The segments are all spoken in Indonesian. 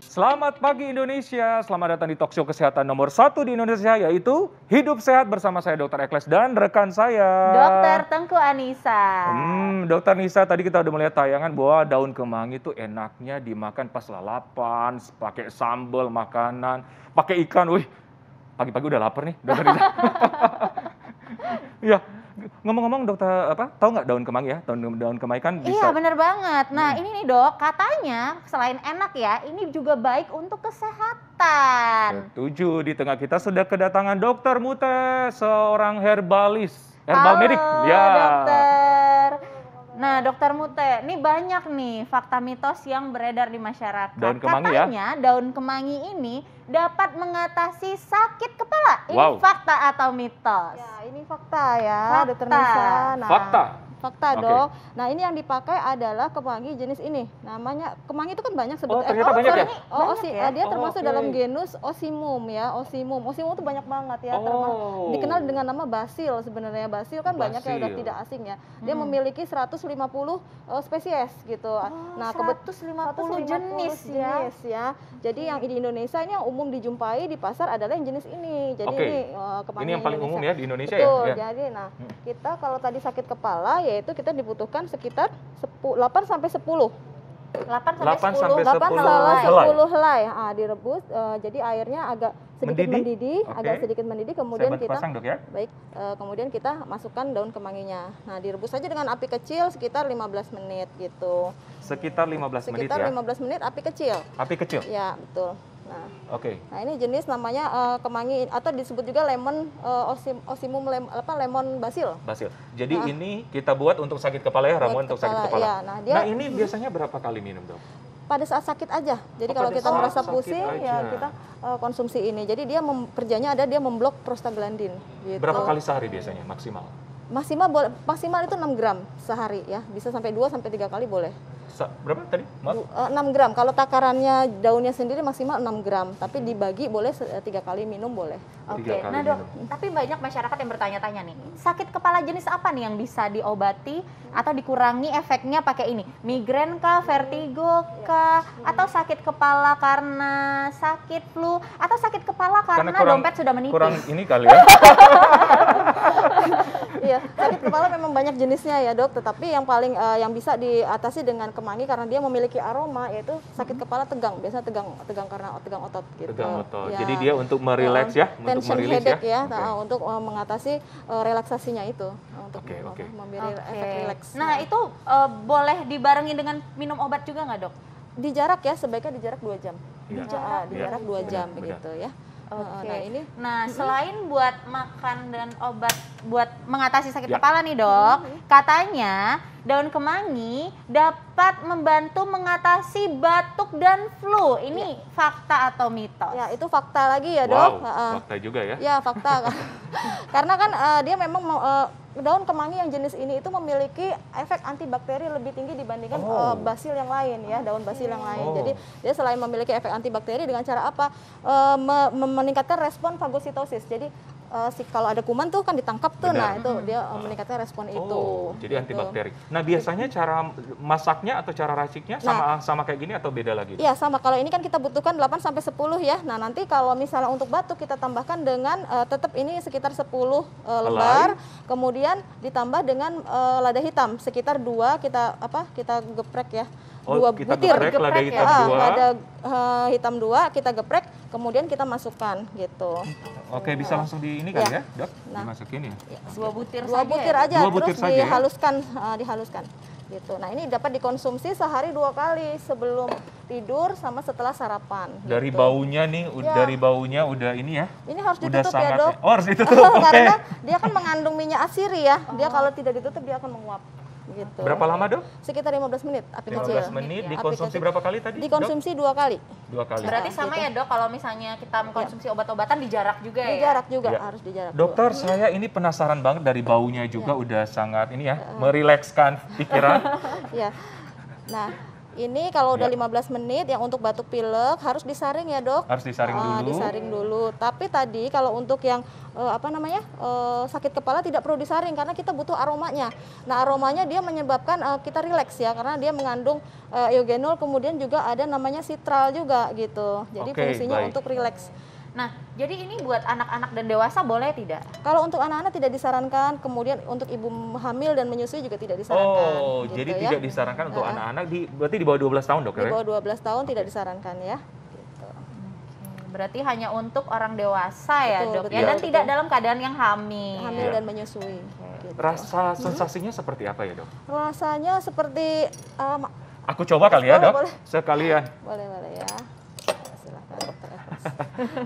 Selamat pagi Indonesia, selamat datang di talkshow kesehatan nomor 1 di Indonesia, yaitu Hidup Sehat bersama saya Dr. Ekles dan rekan saya Dr. Tengku Anissa. Dr. Nisa, tadi kita udah melihat tayangan bahwa daun kemangi itu enaknya dimakan pas lalapan, pakai sambal makanan, pakai ikan. Wih, pagi-pagi udah lapar nih, Dr. Nisa. Ya, ngomong-ngomong dokter tahu nggak daun kemangi ya? Daun kemangi kan bisa. Iya bener banget. Nah ini nih dok, katanya selain enak ya, ini juga baik untuk kesehatan. Setuju, di tengah kita sudah kedatangan Dokter Mute, seorang herbalis, herbal Halo, medik. Ya. dokter. Nah dokter Mute, ini banyak nih fakta mitos yang beredar di masyarakat. Daun kemangi katanya daun kemangi ini dapat mengatasi sakit kepala. Ini Wow. fakta atau mitos? Ya, ini fakta ya, Fakta. Dokter Nisa. Nah, Fakta. Fakta Oke. dok. Nah ini yang dipakai adalah kemangi jenis ini. Namanya kemangi itu kan banyak Oh, sebetulnya. ternyata banyak ya? Dia termasuk oke. dalam genus Osimum ya. Osimum itu banyak banget ya. Oh. Dikenal dengan nama basil sebenarnya. Basil kan banyak yang udah Basil. tidak asing ya. Dia memiliki 150 spesies gitu. Nah 150 jenis ya. ya. Jadi yang di Indonesia ini yang umum dijumpai di pasar adalah yang jenis ini. Jadi Oke. ini kemangi Ini yang paling umum ya di Indonesia Betul, ya? jadi kita kalau tadi sakit kepala yaitu kita dibutuhkan sekitar 8 sampai 10. 8 8 sampai 10. sampai 8 10 salah helai. 10 helai. Direbus jadi airnya agak sedikit mendidih, Oke. agak sedikit mendidih Saya kemudian bantu kita pasang dok ya. baik kemudian kita masukkan daun kemanginya. Nah, direbus saja dengan api kecil sekitar 15 menit gitu. Sekitar 15 menit Sekitar ya. 15 menit api kecil. Api kecil. Ya, betul. Nah, Oke. ini jenis namanya kemangi atau disebut juga lemon osimum lemon basil. Basil. Jadi ini kita buat untuk sakit kepala ya, ramuan untuk sakit kepala. Iya, nah, dia ini biasanya berapa kali minum dok? pada saat sakit aja. Jadi Oh, kalau pada kita saat merasa sakit pusing aja. ya kita konsumsi ini. Jadi dia kerjanya ada dia memblok prostaglandin gitu. Berapa kali sehari biasanya maksimal? Maksimal itu 6 gram sehari ya. Bisa sampai 2 sampai 3 kali boleh. Berapa tadi? Maaf. 6 gram. Kalau takarannya daunnya sendiri maksimal 6 gram, tapi dibagi boleh 3 kali minum boleh. Oke, 3 kali nah dok, minum. tapi banyak masyarakat yang bertanya-tanya nih, sakit kepala jenis apa nih yang bisa diobati atau dikurangi efeknya pakai ini? Migrain kah, vertigo kah, atau sakit kepala karena sakit flu, atau sakit kepala karena dompet sudah menipis? Kurang ini kali ya. Iya, sakit kepala memang banyak jenisnya ya dok, tetapi yang paling yang bisa diatasi dengan kemangi karena dia memiliki aroma yaitu sakit kepala tegang, biasanya tegang karena tegang otot gitu. Tegang otot. Ya. Jadi dia untuk merileks ya, untuk Tension merilis headache ya. ya, untuk mengatasi relaksasinya itu, untuk Oke. memberi efek rileks. Nah itu boleh dibarengi dengan minum obat juga nggak dok? Di jarak ya, sebaiknya di jarak 2 jam. Iya. Di jarak 2 jam Benar. begitu ya. Oke. Nah ini Nah, selain buat makan dan obat buat mengatasi sakit Ya. kepala nih, Dok, katanya daun kemangi dapat membantu mengatasi batuk dan flu. Ini fakta atau mitos? ya itu fakta lagi ya dok. Wow, fakta juga ya. Ya fakta. Karena kan dia memang daun kemangi yang jenis ini itu memiliki efek antibakteri lebih tinggi dibandingkan basil yang lain ya, daun basil yang lain. Oh. Jadi dia selain memiliki efek antibakteri dengan cara apa? Meningkatkan respon fagositosis. Jadi kalau ada kuman tuh kan ditangkap tuh, Benar. nah itu dia meningkatkan respon itu. Jadi Gitu. antibakteri. Nah, biasanya cara masaknya atau cara raciknya sama kayak gini atau beda lagi? Iya sama, kalau ini kan kita butuhkan 8 sampai 10 ya. Nah nanti kalau misalnya untuk batuk kita tambahkan dengan tetap ini sekitar 10 lembar, kemudian ditambah dengan lada hitam sekitar 2 kita geprek ya. Oh, 2 kita butir. geprek lada hitam Ya, 2. lada hitam 2 kita geprek, kemudian kita masukkan gitu. Oke, bisa langsung di ini kali Ya. ya, Dok? Nah. Dimasukin ya. 2 butir 2 saja butir ya? aja, 2 butir terus saja ya? dihaluskan gitu. Nah ini dapat dikonsumsi sehari 2 kali sebelum tidur sama setelah sarapan. Dari gitu. baunya nih, Ya. dari baunya udah ini ya. Ini harus Udah ditutup ya sangat. dok. Oh, harus ditutup. Oke. Karena dia kan mengandung minyak asiri ya. Dia kalau tidak ditutup dia akan menguap. Gitu. Berapa lama, Dok? Sekitar 15 menit api 15 kecil. menit. Api Dikonsumsi kecil. berapa kali tadi? Dok? Dikonsumsi 2 kali. 2 kali. Berarti sama gitu. ya, Dok, kalau misalnya kita mengkonsumsi obat-obatan di jarak juga Di ya? jarak juga Ya. harus di jarak. Dokter, saya ini penasaran banget dari baunya juga udah sangat ini ya, merilekskan pikiran. Ya. Nah, Ini kalau udah Ya. 15 menit yang untuk batuk pilek harus disaring ya, Dok. Harus disaring dulu. Disaring dulu. Tapi tadi kalau untuk yang sakit kepala tidak perlu disaring karena kita butuh aromanya. Nah, aromanya dia menyebabkan kita rileks ya karena dia mengandung eugenol, kemudian juga ada namanya sitral juga gitu. Jadi Oke, fungsinya baik. untuk rileks. Nah, jadi ini buat anak-anak dan dewasa boleh tidak? Kalau untuk anak-anak tidak disarankan, kemudian untuk ibu hamil dan menyusui juga tidak disarankan. Oh, gitu jadi ya. tidak disarankan untuk anak-anak berarti di bawah 12 tahun, Dok Di ya? bawah 12 tahun tidak disarankan ya. Gitu. Berarti hanya untuk orang dewasa ya, Betul, Dok betul, ya, dan betul. tidak dalam keadaan yang hamil. Hamil Iya. dan menyusui. Gitu. Rasa sensasinya seperti apa ya, Dok? Rasanya seperti Aku coba kali ya, Boleh, Dok. boleh. Sekalian. boleh ya. Silakan Dokter Evans.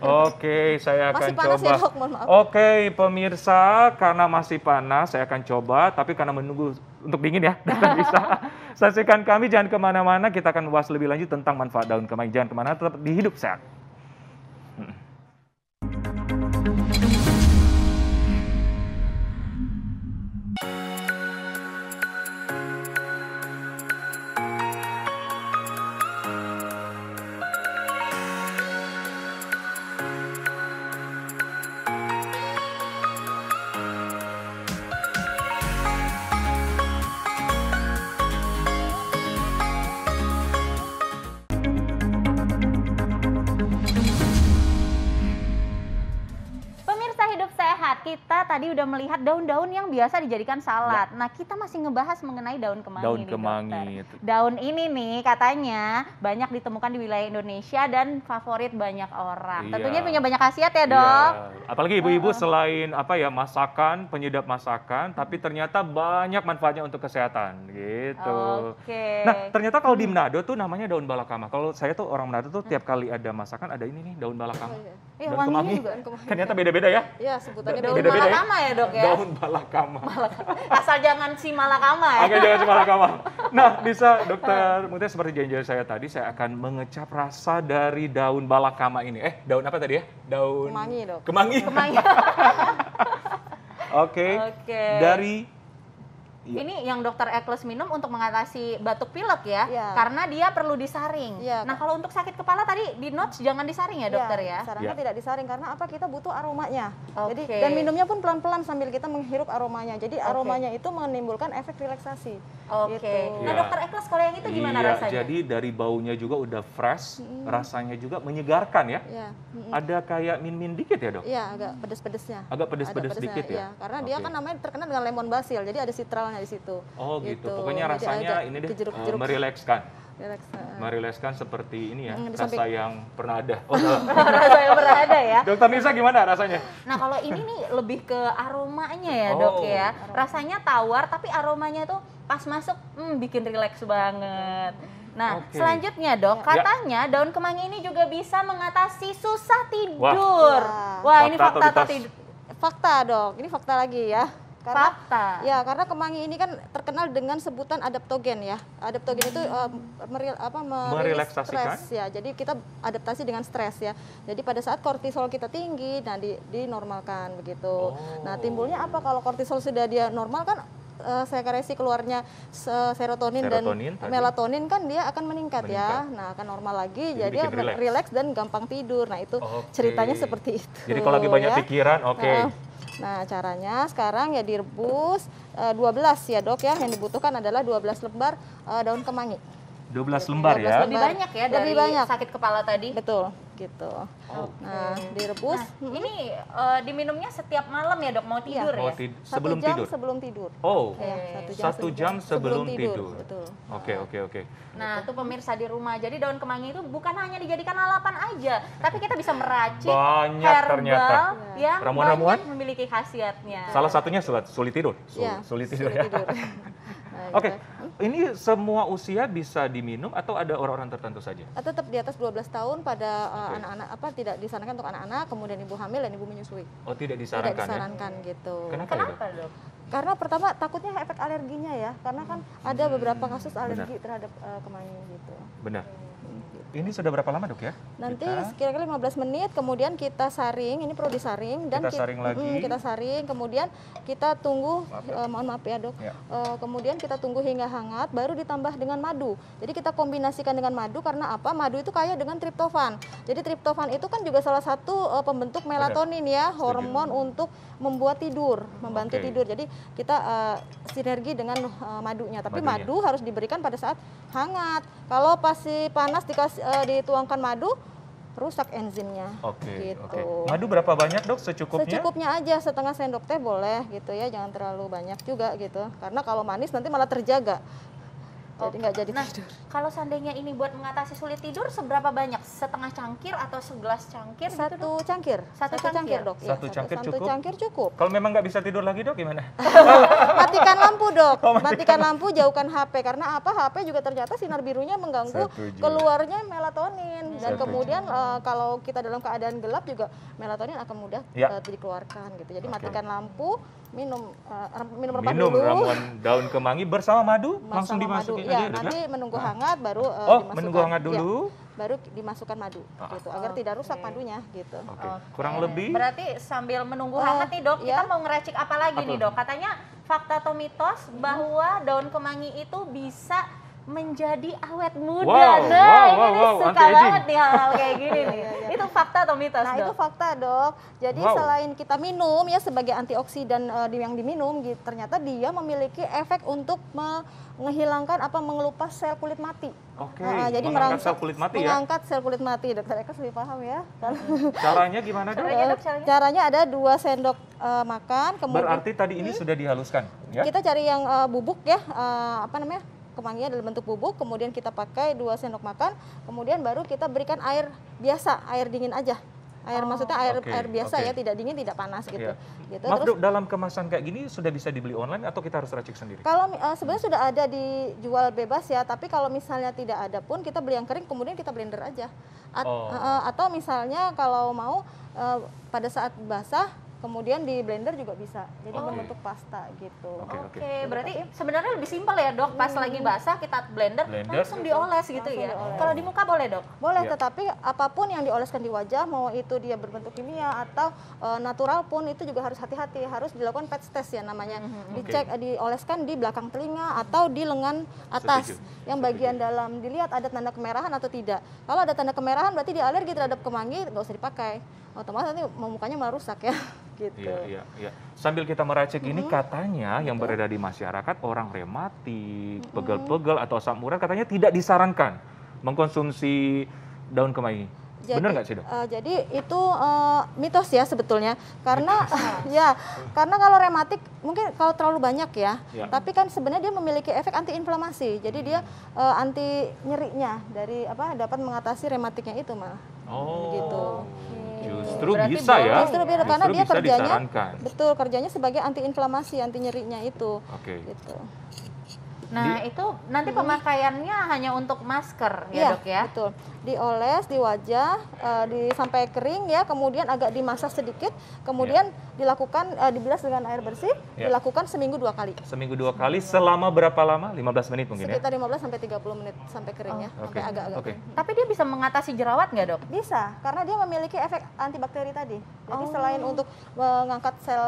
Oke, saya akan Masih panas coba. ya, Dok? Mohon maaf. Oke, pemirsa, karena masih panas, saya akan coba. Tapi karena menunggu untuk dingin ya, dan bisa. Saksikan kami, jangan kemana-mana. Kita akan bahas lebih lanjut tentang manfaat daun kemangi. Jangan kemana, tetap di Hidup Sehat. Pemirsa Hidup Sehat, kita tadi udah melihat daun-daun yang biasa dijadikan salad. Nah, kita masih ngebahas mengenai daun kemangi Daun nih, kemangi. Dokter. Daun ini nih katanya banyak ditemukan di wilayah Indonesia dan favorit banyak orang. Iya. Tentunya punya banyak khasiat ya, Dok. Iya. Apalagi ibu-ibu selain masakan, penyedap masakan, tapi ternyata banyak manfaatnya untuk kesehatan gitu. Oke. Nah, ternyata kalau di Manado tuh namanya daun balakama. Kalau saya tuh orang Manado tuh tiap kali ada masakan ada ini nih daun balakama. Iya, Daun wanginya kemangi. juga. Ternyata beda-beda ya. Ya, sebutannya Daun beda. Beda-beda ya? malakama ya, Dok ya. Daun balakama. Asal jangan si malakama ya. Oke, jangan cuma balakama. Nah, bisa Dokter Mutia seperti janji saya tadi, saya akan mengecap rasa dari daun balakama ini. Daun apa tadi ya? Daun Kemangi, Dok. Kemangi. Kemangi. Oke. Oke. Dari Iya. Ini yang Dokter Ekles minum untuk mengatasi batuk pilek ya, Iya. karena dia perlu disaring. Iya, Nah, kalau untuk sakit kepala tadi di notes jangan disaring ya, Dokter ya. Sarannya Ya. tidak disaring karena apa? Kita butuh aromanya. Jadi Oke. dan minumnya pun pelan-pelan sambil kita menghirup aromanya. Jadi Oke. aromanya itu menimbulkan efek relaksasi. Oke. Gitu. Nah, Iya. Dokter Ekles kalau yang itu gimana Iya, rasanya? jadi dari baunya juga udah fresh, rasanya juga menyegarkan ya. Ya. Ada kayak min-min dikit ya, Dok? Iya, agak pedes-pedesnya. Agak pedes-pedes Ada pedesnya, dikit ya? iya. Karena dia Oke. kan namanya terkenal dengan lemon basil, jadi ada sitralnya di situ. Oh gitu. Gitu. Pokoknya Jadi rasanya agak ini deh kejeruk-jeruk. merilekskan. Relax. Merilekskan seperti ini ya, di rasa samping. yang pernah ada. Oh, salah. Rasa yang berada ya. Dokter Nisa gimana rasanya? Nah, kalau ini nih lebih ke aromanya ya, Oh. Dok ya. Rasanya tawar tapi aromanya tuh pas masuk bikin rileks banget. Nah, Oke. selanjutnya, Dok, Ya. katanya daun kemangi ini juga bisa mengatasi susah tidur. Wah. Wah, ini Fakta atau fakta atau mitos? tidak? Fakta, Dok. Ini fakta lagi ya. Karena Fakta. ya, karena kemangi ini kan terkenal dengan sebutan adaptogen ya. Adaptogen itu merilis Merelaksasikan? stres ya. Jadi kita adaptasi dengan stres ya. Jadi pada saat kortisol kita tinggi, nah dinormalkan begitu. Nah, timbulnya apa kalau kortisol sudah dia normal kan sekresi keluarnya serotonin dan Serotonin tadi. melatonin kan dia akan meningkat ya. Meningkat. Nah, akan normal lagi Jadi jadi, bikin rileks. rileks dan gampang tidur. Nah, itu Oke. ceritanya seperti itu. Jadi kalau lagi banyak ya. pikiran, oke. Nah, caranya sekarang ya direbus 12 ya, Dok ya. Yang dibutuhkan adalah 12 lembar daun kemangi. 12 lembar 12 ya. Lebih banyak ya dari Lebih banyak. sakit kepala tadi. Betul, gitu. Oke. Nah, direbus Nah, ini diminumnya setiap malam ya, Dok, mau tidur Mau ya? tid- 1 sebelum jam tidur. sebelum tidur. Oh, Ya, 1 jam sebelum tidur. Betul. Oke. Nah, tuh pemirsa di rumah. Jadi daun kemangi itu bukan hanya dijadikan lalapan aja, tapi kita bisa meracik Banyak herbal ternyata. yang Ramuan-ramuan? banyak memiliki khasiatnya. Salah satunya sulit tidur. Ya, Sulit tidur ya. Nah, Oke, gitu. ini semua usia bisa diminum atau ada orang-orang tertentu saja? Tetap di atas 12 tahun pada Oke. anak-anak tidak disarankan untuk anak-anak, kemudian ibu hamil dan ibu menyusui. Oh, tidak Tidak disarankan ya? disarankan gitu. Kenapa ya, Dok? Kenapa, Dok? Karena pertama takutnya efek alerginya ya, karena kan ada beberapa kasus alergi terhadap kemangi gitu. Benar. Ini sudah berapa lama dok ya? Nanti kira-kira 15 menit, kemudian kita saring, ini perlu disaring dan Kita saring lagi. Kita saring, kemudian kita tunggu, mohon maaf ya dok, Ya. kemudian kita tunggu hingga hangat, baru ditambah dengan madu. Jadi kita kombinasikan dengan madu karena apa? Madu itu kaya dengan triptofan. Jadi triptofan itu kan juga salah satu pembentuk melatonin ya, hormon untuk membuat tidur, membantu tidur. Jadi kita sinergi dengan madunya. Tapi madu harus diberikan pada saat hangat. Kalau pasti panas dituangkan madu, rusak enzimnya. Gitu. Madu berapa banyak dok secukupnya? Secukupnya aja, setengah sendok teh boleh gitu ya, jangan terlalu banyak juga gitu. Karena kalau manis nanti malah terjaga. Jadi nggak jadi tidur. Kalau seandainya ini buat mengatasi sulit tidur, seberapa banyak? Setengah cangkir atau segelas cangkir? Satu cangkir. Satu cangkir dok. Satu cangkir cukup? Satu cangkir cukup. Kalau memang nggak bisa tidur lagi dok gimana? Matikan lampu dok. Matikan lampu, jauhkan HP. Karena apa? HP juga ternyata sinar birunya mengganggu keluarnya melatonin. Dan kemudian kalau kita dalam keadaan gelap juga melatonin akan mudah dikeluarkan gitu. Jadi matikan lampu, minum ramuan daun kemangi bersama madu, langsung dimasukin ya, aja. nanti menunggu hangat baru dimasukkan. Menunggu hangat dulu. Baru dimasukkan madu gitu agar tidak rusak madunya gitu. Kurang lebih. Berarti sambil menunggu hangat nih dok, kita mau ngeracik apa lagi nih dok? Katanya fakta atau mitos bahwa daun kemangi itu bisa menjadi awet muda. Ini suka banget nih hal-hal kayak gini nih. Itu fakta atau mitos? Nah, dok? itu fakta dok. Jadi selain kita minum ya sebagai antioksidan yang diminum, ternyata dia memiliki efek untuk menghilangkan mengelupas sel kulit mati. Jadi mengangkat sel kulit mati ya? Mengangkat sel kulit mati. Dokter Eka lebih paham ya. Caranya gimana dok? Caranya ada 2 sendok makan. Kemudian, berarti tadi ini sudah dihaluskan ya? Kita cari yang bubuk ya, kemanginya dalam bentuk bubuk, kemudian kita pakai 2 sendok makan, kemudian baru kita berikan air biasa, air dingin aja. Maksudnya air biasa ya, tidak dingin, tidak panas gitu. Gitu. Maaf Terus dok, dalam kemasan kayak gini sudah bisa dibeli online atau kita harus racik sendiri? kalau sebenarnya sudah ada dijual bebas ya, tapi kalau misalnya tidak ada pun kita beli yang kering, kemudian kita blender aja. Atau misalnya kalau mau pada saat basah, kemudian di blender juga bisa, jadi membentuk pasta gitu. Oke, berarti sebenarnya lebih simpel ya dok, pas lagi basah kita blender langsung dioles gitu ya. Kalau di muka boleh dok? Boleh, tetapi apapun yang dioleskan di wajah, mau itu dia berbentuk kimia atau natural pun itu juga harus hati-hati, harus dilakukan patch test ya namanya. Dicek, dioleskan di belakang telinga atau di lengan atas. Yang bagian dalam dilihat ada tanda kemerahan atau tidak. Kalau ada tanda kemerahan berarti dia alergi terhadap kemangi, nggak usah dipakai. Otomatis nanti mukanya malah rusak ya. Gitu. Iya. Sambil kita meracik ini katanya yang beredar di masyarakat orang rematik, pegel-pegel atau asam urat katanya tidak disarankan mengkonsumsi daun kemangi. Benar nggak sih dok? Jadi itu mitos ya sebetulnya, karena karena kalau rematik mungkin kalau terlalu banyak ya, tapi kan sebenarnya dia memiliki efek antiinflamasi. Jadi dia anti nyerinya dari dapat mengatasi rematiknya itu malah. Gitu. Justru bisa ya. Justru karena dia kerjanya disarankan. Betul, kerjanya sebagai antiinflamasi, anti nyerinya itu. Gitu. Nah, itu nanti pemakaiannya hanya untuk masker ya, dok ya? Betul. Dioles di wajah sampai kering ya, kemudian agak dimasak sedikit, kemudian dilakukan dibilas dengan air bersih, dilakukan seminggu 2 kali. Seminggu 2 kali selama berapa lama? 15 menit mungkin sekitar 15 sampai 30 menit sampai kering ya, sampai agak-agak kering. Tapi dia bisa mengatasi jerawat nggak dok? Bisa, karena dia memiliki efek antibakteri tadi. Jadi selain untuk mengangkat sel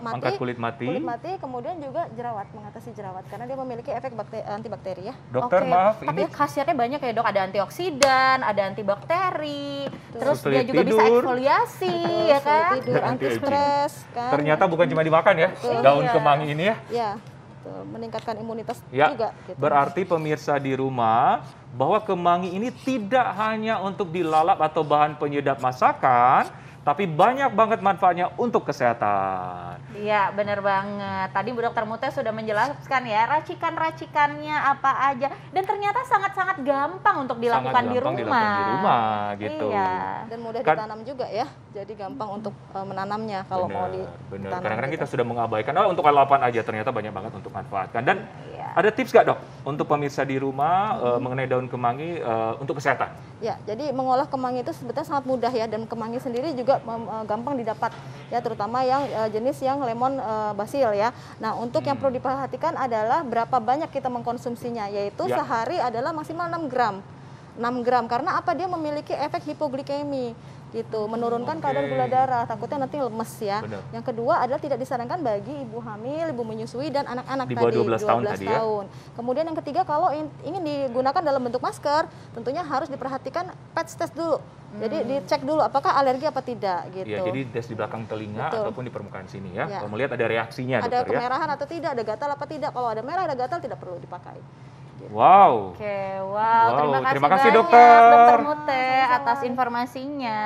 mati, angkat kulit mati, kemudian juga jerawat, mengatasi jerawat karena dia memiliki efek antibakteri ya. Dokter maaf, tapi khasiatnya banyak ya dok, ada antioksidan, ada antibakteri, terus sulit dia juga tidur. bisa eksfoliasi ya kan? Tidur, anti-stres kan. Ternyata bukan cuma dimakan ya, daun kemangi ini ya. Iya, meningkatkan imunitas ya, juga. Gitu. Berarti pemirsa di rumah bahwa kemangi ini tidak hanya untuk dilalap atau bahan penyedap masakan, tapi banyak banget manfaatnya untuk kesehatan. Iya, benar banget. Tadi Bu Dokter Mutia sudah menjelaskan ya, racikan-racikannya apa aja. Dan ternyata sangat-sangat gampang untuk dilakukan di rumah. Gitu. Iya. Dan mudah ditanam juga ya. Jadi gampang untuk menanamnya kalau mau ditanam. Kadang-kadang kita sudah mengabaikan, untuk lalapan aja, ternyata banyak banget untuk manfaatkan. Dan Ada tips nggak dok untuk pemirsa di rumah mengenai daun kemangi untuk kesehatan? Ya, jadi mengolah kemangi itu sebetulnya sangat mudah ya, dan kemangi sendiri juga gampang didapat ya, terutama yang jenis yang lemon basil ya. Nah, untuk yang perlu diperhatikan adalah berapa banyak kita mengkonsumsinya, yaitu sehari adalah maksimal 6 gram. 6 gram, karena apa? Dia memiliki efek hipoglikemi gitu, menurunkan kadar gula darah, takutnya nanti lemes ya. Benar. Yang kedua adalah tidak disarankan bagi ibu hamil, ibu menyusui, dan anak-anak Di bawah tadi 12 tahun tadi ya. tahun. Kemudian yang ketiga, kalau ingin digunakan dalam bentuk masker, tentunya harus diperhatikan patch test dulu. Jadi dicek dulu apakah alergi apa tidak gitu. Iya, jadi tes di belakang telinga Betul. ataupun di permukaan sini ya. Ya. Kalau melihat ada reaksinya Ada dokter ya. kemerahan atau tidak, ada gatal apa tidak. Kalau ada merah, ada gatal, tidak perlu dipakai. Wow. Oke, wow, Terima kasih, banyak dokter. Dokter Mute atas informasinya.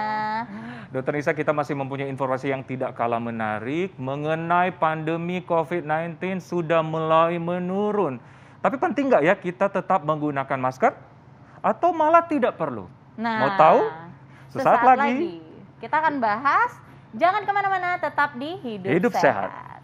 Dokter Nisa, kita masih mempunyai informasi yang tidak kalah menarik mengenai pandemi COVID-19 sudah mulai menurun. Tapi penting nggak ya kita tetap menggunakan masker atau malah tidak perlu? Nah, Mau tahu? Sesaat lagi. kita akan bahas. Jangan kemana-mana, tetap di Hidup Hidup Sehat. Sehat.